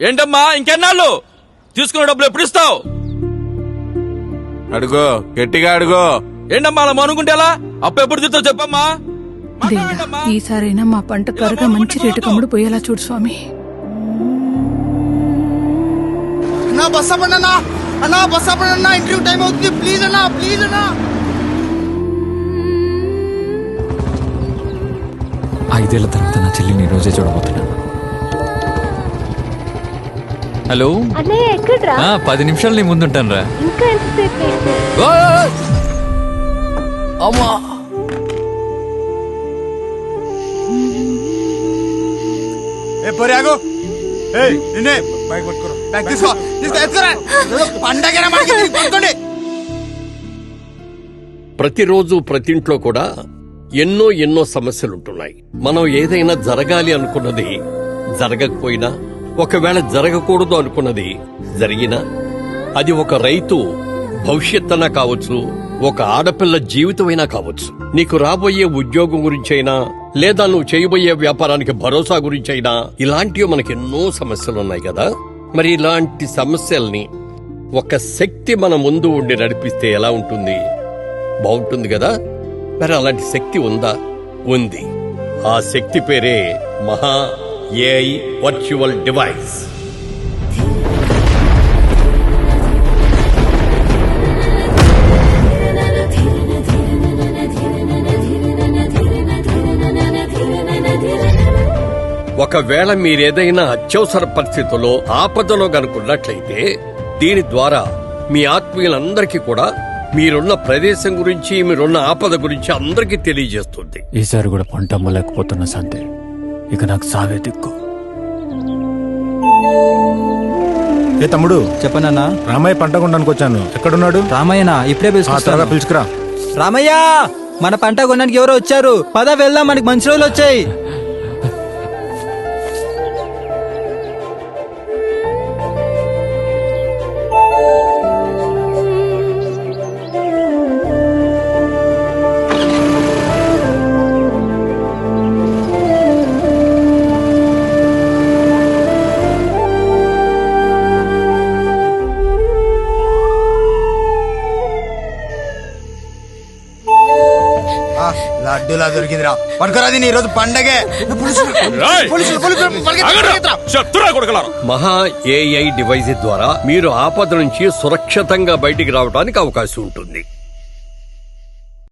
ఏంటమ్మా ఇంకెన్నాళ్ళు తీసుకున్న డబ్బులు ఎప్పుడు ఇస్తావు? అడుగో, గట్టిగా అడుగో. ఏంటమ్మా అలా మనుకుంటే ఎలా? అప్పు ఎప్పుడు తీస్తావు చెప్పమ్మా. దేవుడా, ఈసారైనా మా పంట త్వరగా మంచి రేటు కమ్ముడు పోయేలా చూడు స్వామి. అన్నా బస్ అవ్వండి అన్నా బస్ అవ్వండి అన్నా, ఇంటర్వ్యూ టైం అవుతుంది. ప్లీజ్ అన్నా, ప్లీజ్ అన్నా. 5 ఏళ్ల తర్వాత నా చెల్లిని రోజే చూడబోతున్నాను. హలో అన్నయ్య, ఎక్కడ్రా? 10 నిమిషాలు నీ ముందుంటాను రా. ఇంకా ఎంతసేపు? అమ్మా, ఏ పోరి ఆగు. ఏయ్ నిన్నే బైక్ పట్టుకోరా, బ్యాగ్ తీసుకో, తీసుకురా. పండగైనా మనకి పట్టుకోండి. ప్రతిరోజు ప్రతింట్లో కూడా ఎన్నో సమస్యలుంటున్నాయి. మనం ఏదైనా జరగాలి అనుకున్నది జరగకపోయినా, ఒకవేళ జరగకూడదు అనుకున్నది జరిగినా, అది ఒక రైతు భవిష్యత్తైనా కావచ్చు, ఒక ఆడపిల్ల జీవితమైనా కావచ్చు, నీకు రాబోయే ఉద్యోగం గురించైనా, లేదా నువ్వు చేయబోయే వ్యాపారానికి భరోసా గురించైనా, ఇలాంటివి మనకెన్నో సమస్యలున్నాయి కదా. మరి ఇలాంటి సమస్యల్ని ఒక శక్తి మన ముందు ఉండి నడిపిస్తే ఎలా ఉంటుంది? బాగుంటుంది కదా. మరి అలాంటి శక్తి ఉందా? ఉంది. ఆ శక్తి పేరే మహా ఏఐ వర్చువల్ డివైస్. ఒకవేళ మీరేదైనా అత్యవసర పరిస్థితుల్లో ఆపదలో గనుకున్నట్లయితే, దీని ద్వారా మీ ఆత్మీయులందరికీ కూడా మీరున్న ప్రదేశం గురించి, మీరున్న ఆపద గురించి అందరికీ తెలియజేస్తుంది. ఈసారి కూడా పంట అమ్మలేకపోతున్నా సంతే. ఇక నాకు సావే దిక్కు. ఏ తమ్ముడు, చెప్పనన్నా. రామయ్య పంట కొనడానికి వచ్చాను. ఎక్కడున్నాడు? రామయ్యనా ఇప్పుడే త్వరగా పిలుచుకురా. రామయ్య, మన పంట కొనడానికి ఎవరో వచ్చారు. పద వెళ్దాం, మనకి మంచి రోజులు వచ్చాయి. లడ్డూలా దొరికిందిరా, పట్టుకురా. ఈ రోజు పండగే. మహా ఏఐ డివైస్ ద్వారా మీరు ఆపద నుంచి సురక్షితంగా బయటికి రావడానికి అవకాశం ఉంటుంది.